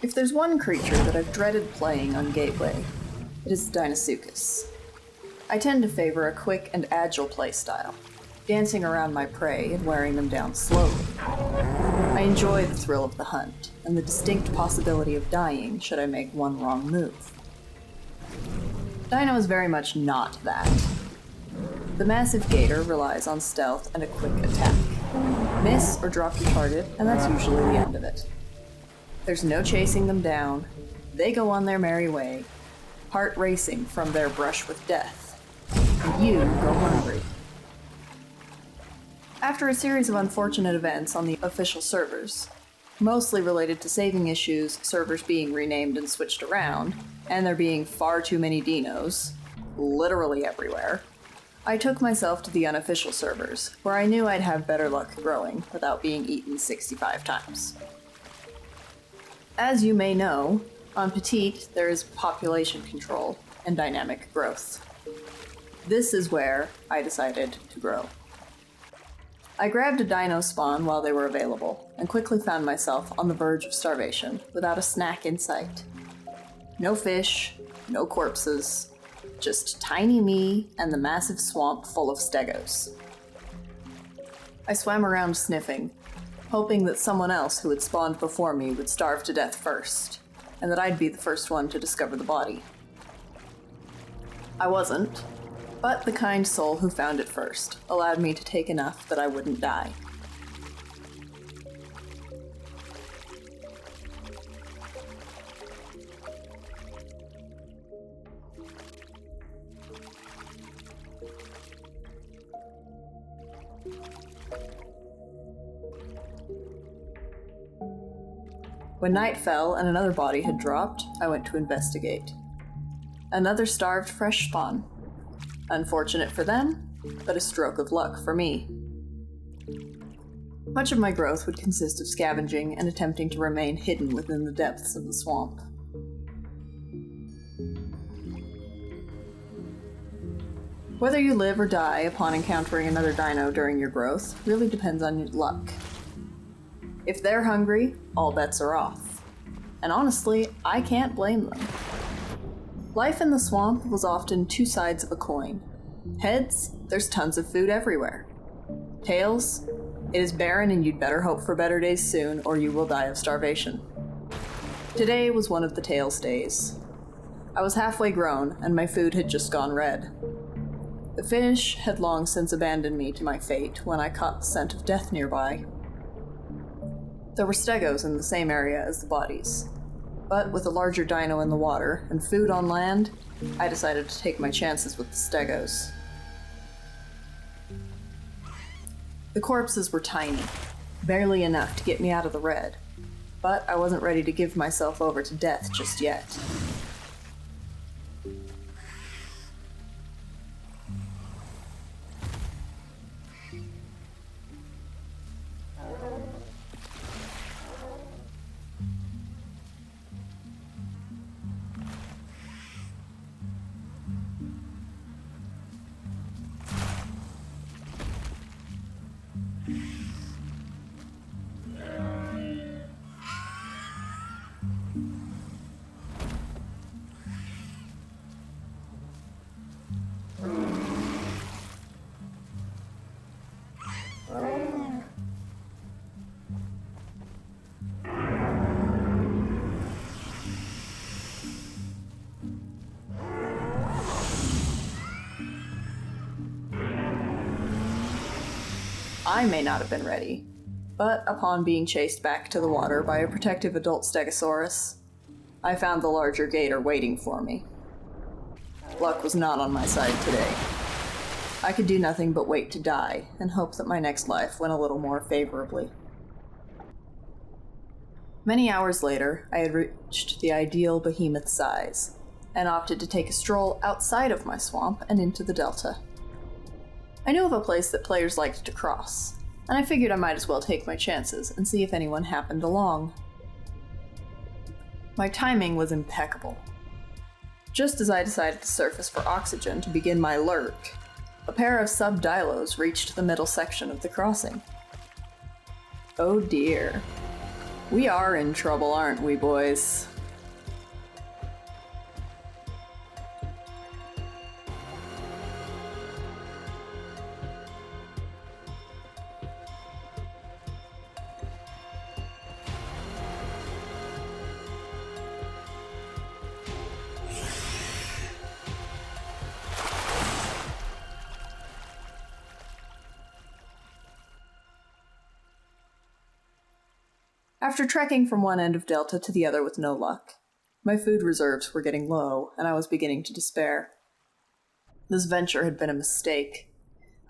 If there's one creature that I've dreaded playing on Gateway, it is the Deinosuchus. I tend to favor a quick and agile playstyle, dancing around my prey and wearing them down slowly. I enjoy the thrill of the hunt, and the distinct possibility of dying should I make one wrong move. Deino is very much not that. The massive gator relies on stealth and a quick attack. Miss or drop your target, and that's usually the end of it. There's no chasing them down. They go on their merry way, heart racing from their brush with death. And you go hungry. After a series of unfortunate events on the official servers, mostly related to saving issues, servers being renamed and switched around, and there being far too many deinos, literally everywhere, I took myself to the unofficial servers, where I knew I'd have better luck growing without being eaten 65 times. As you may know, on Petits there is population control and dynamic growth. This is where I decided to grow. I grabbed a dino spawn while they were available, and quickly found myself on the verge of starvation without a snack in sight. No fish, no corpses, just tiny me and the massive swamp full of stegos. I swam around sniffing, hoping that someone else who had spawned before me would starve to death first, and that I'd be the first one to discover the body. I wasn't, but the kind soul who found it first allowed me to take enough that I wouldn't die. When night fell and another body had dropped, I went to investigate. Another starved fresh spawn. Unfortunate for them, but a stroke of luck for me. Much of my growth would consist of scavenging and attempting to remain hidden within the depths of the swamp. Whether you live or die upon encountering another dino during your growth really depends on your luck. If they're hungry, all bets are off. And honestly, I can't blame them. Life in the swamp was often two sides of a coin. Heads, there's tons of food everywhere. Tails, it is barren and you'd better hope for better days soon or you will die of starvation. Today was one of the tails days. I was halfway grown and my food had just gone red. The fish had long since abandoned me to my fate when I caught the scent of death nearby. There were stegos in the same area as the bodies, but with a larger dino in the water and food on land, I decided to take my chances with the stegos. The corpses were tiny, barely enough to get me out of the red, but I wasn't ready to give myself over to death just yet. I may not have been ready, but upon being chased back to the water by a protective adult Stegosaurus, I found the larger gator waiting for me. Luck was not on my side today. I could do nothing but wait to die and hope that my next life went a little more favorably. Many hours later, I had reached the ideal behemoth size, and opted to take a stroll outside of my swamp and into the delta. I knew of a place that players liked to cross, and I figured I might as well take my chances and see if anyone happened along. My timing was impeccable. Just as I decided to surface for oxygen to begin my lurk, a pair of subdilos reached the middle section of the crossing. Oh dear. We are in trouble, aren't we, boys? After trekking from one end of Delta to the other with no luck, my food reserves were getting low, and I was beginning to despair. This venture had been a mistake.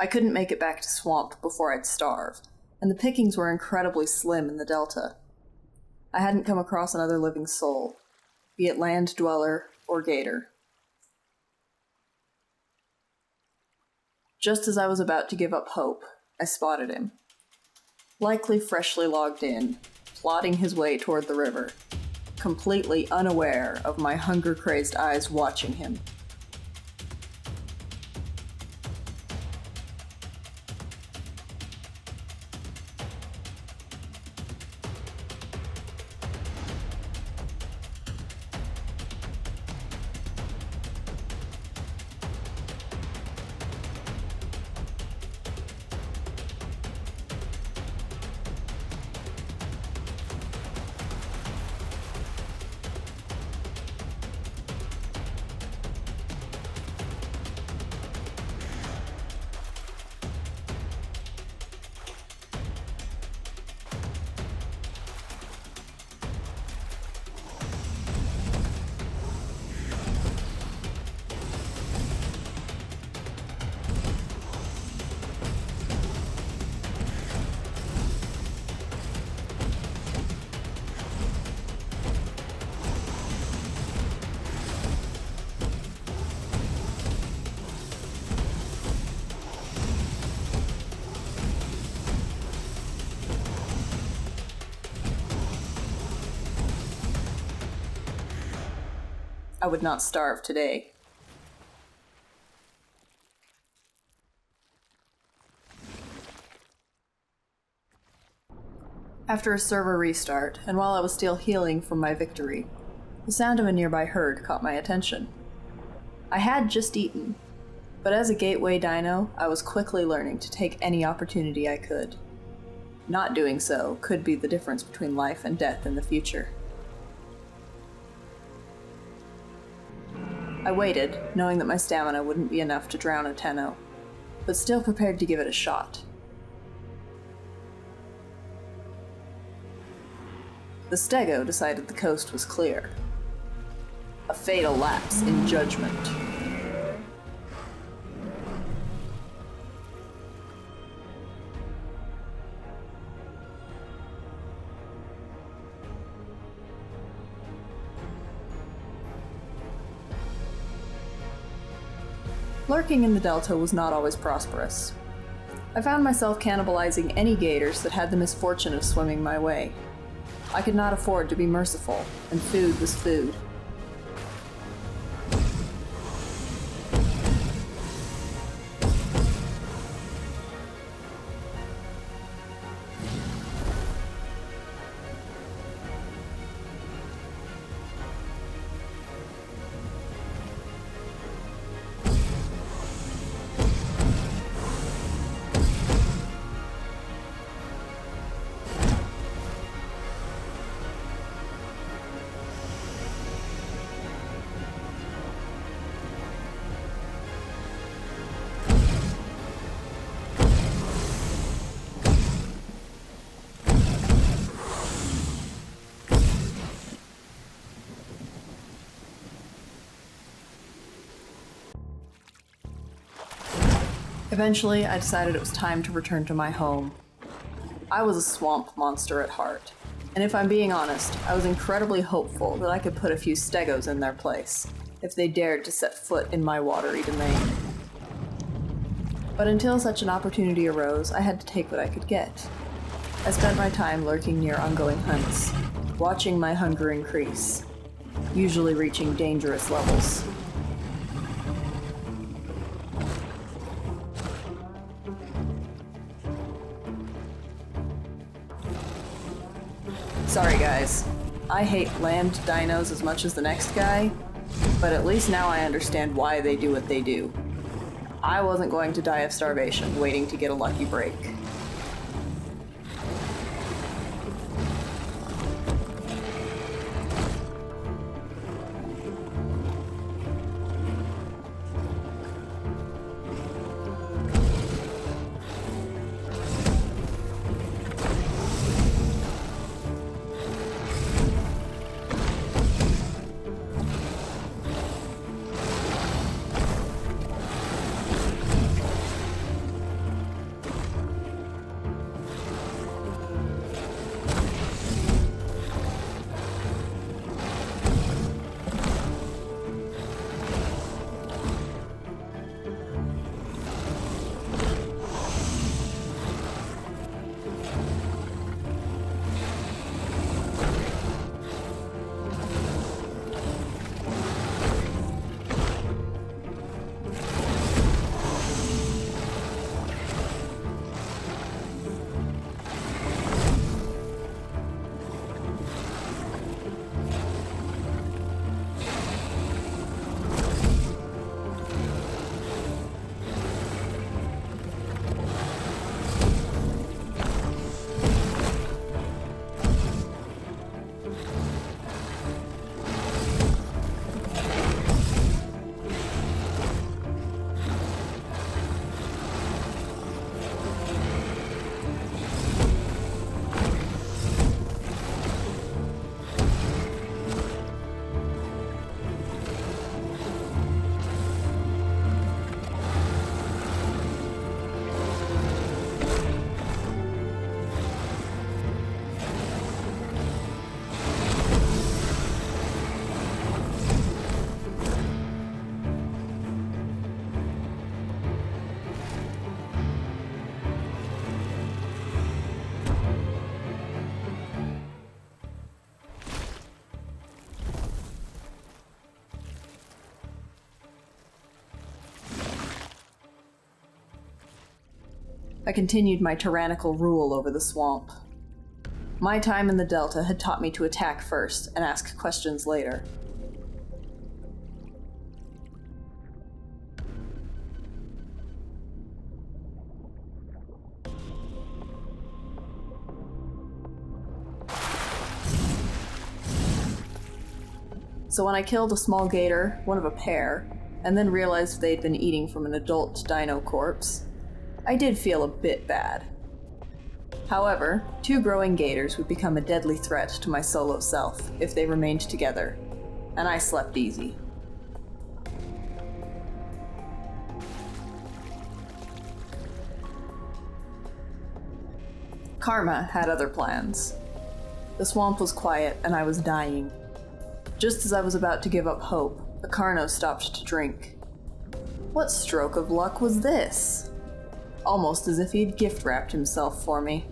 I couldn't make it back to Swamp before I'd starve, and the pickings were incredibly slim in the Delta. I hadn't come across another living soul, be it land dweller or gator. Just as I was about to give up hope, I spotted him. Likely freshly logged in, plodding his way toward the river, completely unaware of my hunger-crazed eyes watching him. I would not starve today. After a server restart, and while I was still healing from my victory, the sound of a nearby herd caught my attention. I had just eaten, but as a gateway dino, I was quickly learning to take any opportunity I could. Not doing so could be the difference between life and death in the future. I waited, knowing that my stamina wouldn't be enough to drown a Tenno, but still prepared to give it a shot. The Stego decided the coast was clear. A fatal lapse in judgment. Lurking in the Delta was not always prosperous. I found myself cannibalizing any gators that had the misfortune of swimming my way. I could not afford to be merciful, and food was food. Eventually, I decided it was time to return to my home. I was a swamp monster at heart, and if I'm being honest, I was incredibly hopeful that I could put a few stegos in their place, if they dared to set foot in my watery domain. But until such an opportunity arose, I had to take what I could get. I spent my time lurking near ongoing hunts, watching my hunger increase, usually reaching dangerous levels. Sorry guys, I hate land dinos as much as the next guy, but at least now I understand why they do what they do. I wasn't going to die of starvation waiting to get a lucky break. I continued my tyrannical rule over the swamp. My time in the Delta had taught me to attack first and ask questions later. So when I killed a small gator, one of a pair, and then realized they'd been eating from an adult dino corpse, I did feel a bit bad. However, 2 growing gators would become a deadly threat to my solo self if they remained together, and I slept easy. Karma had other plans. The swamp was quiet and I was dying. Just as I was about to give up hope, the Carno stopped to drink. What stroke of luck was this? Almost as if he'd gift-wrapped himself for me.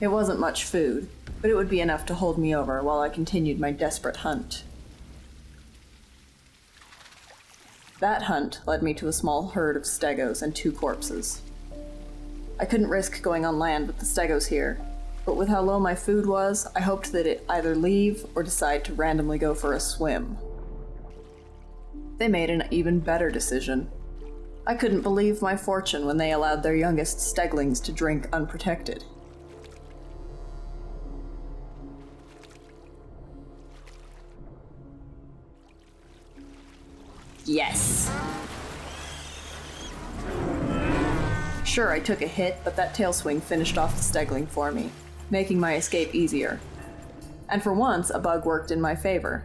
It wasn't much food, but it would be enough to hold me over while I continued my desperate hunt. That hunt led me to a small herd of stegos and 2 corpses. I couldn't risk going on land with the stegos here, but with how low my food was, I hoped that it either leave or decide to randomly go for a swim. They made an even better decision. I couldn't believe my fortune when they allowed their youngest steglings to drink unprotected. Yes! Sure, I took a hit, but that tail swing finished off the stegling for me, making my escape easier. And for once, a bug worked in my favor.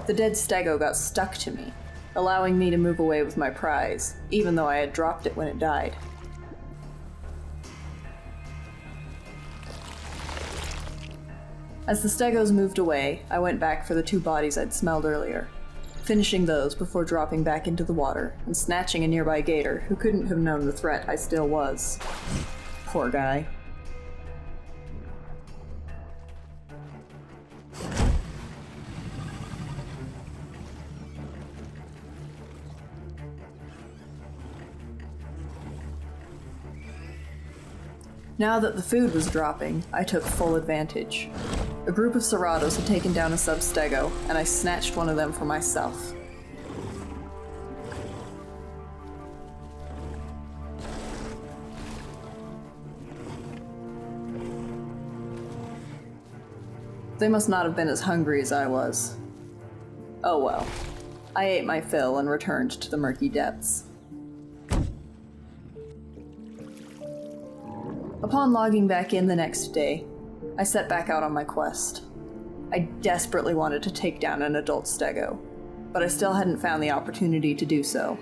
The dead stego got stuck to me, allowing me to move away with my prize, even though I had dropped it when it died. As the stegos moved away, I went back for the 2 bodies I'd smelled earlier, finishing those before dropping back into the water and snatching a nearby gator who couldn't have known the threat I still was. Poor guy. Now that the food was dropping, I took full advantage. A group of Cerrados had taken down a sub-stego, and I snatched one of them for myself. They must not have been as hungry as I was. Oh well. I ate my fill and returned to the murky depths. Upon logging back in the next day, I set back out on my quest. I desperately wanted to take down an adult stego, but I still hadn't found the opportunity to do so.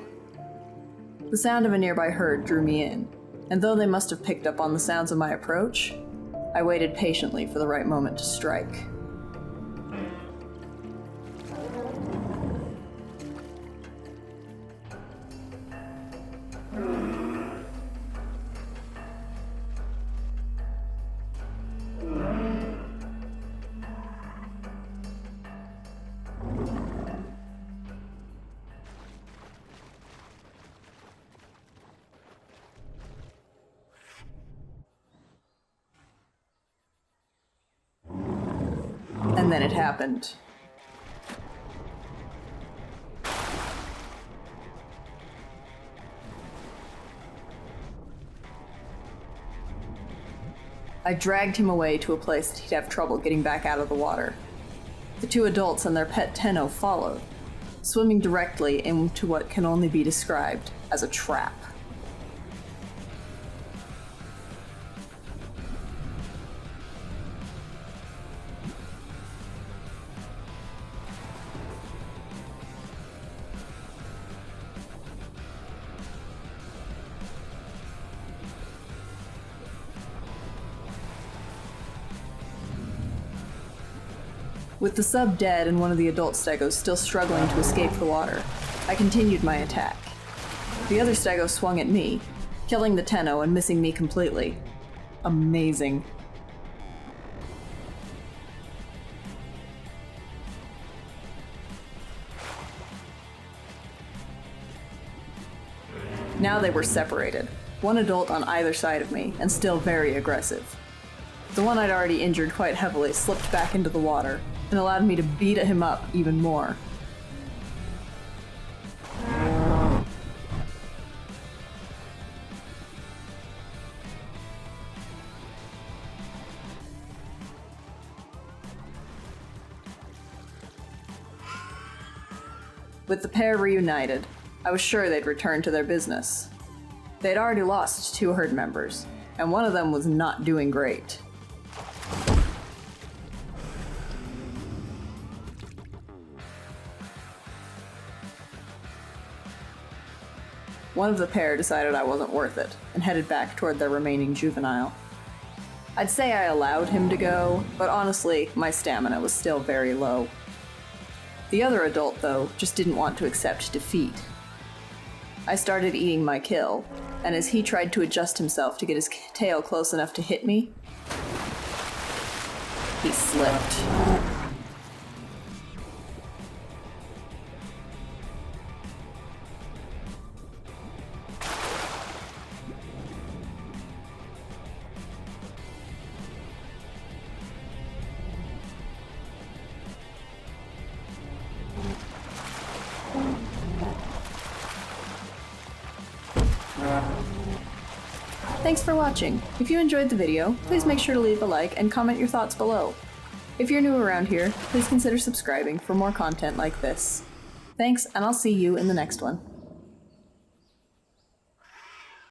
The sound of a nearby herd drew me in, and though they must have picked up on the sounds of my approach, I waited patiently for the right moment to strike. And then it happened. I dragged him away to a place that he'd have trouble getting back out of the water. The 2 adults and their pet deino followed, swimming directly into what can only be described as a trap. With the sub dead and one of the adult stegos still struggling to escape the water, I continued my attack. The other stego swung at me, killing the deino and missing me completely. Amazing. Now they were separated, one adult on either side of me, and still very aggressive. The one I'd already injured quite heavily slipped back into the water, and allowed me to beat him up even more. With the pair reunited, I was sure they'd return to their business. They'd already lost 2 herd members, and one of them was not doing great. One of the pair decided I wasn't worth it, and headed back toward their remaining juvenile. I'd say I allowed him to go, but honestly, my stamina was still very low. The other adult, though, just didn't want to accept defeat. I started eating my kill, and as he tried to adjust himself to get his tail close enough to hit me, he slipped. Thanks for watching. If you enjoyed the video, please make sure to leave a like and comment your thoughts below. If you're new around here, please consider subscribing for more content like this. Thanks, and I'll see you in the next one.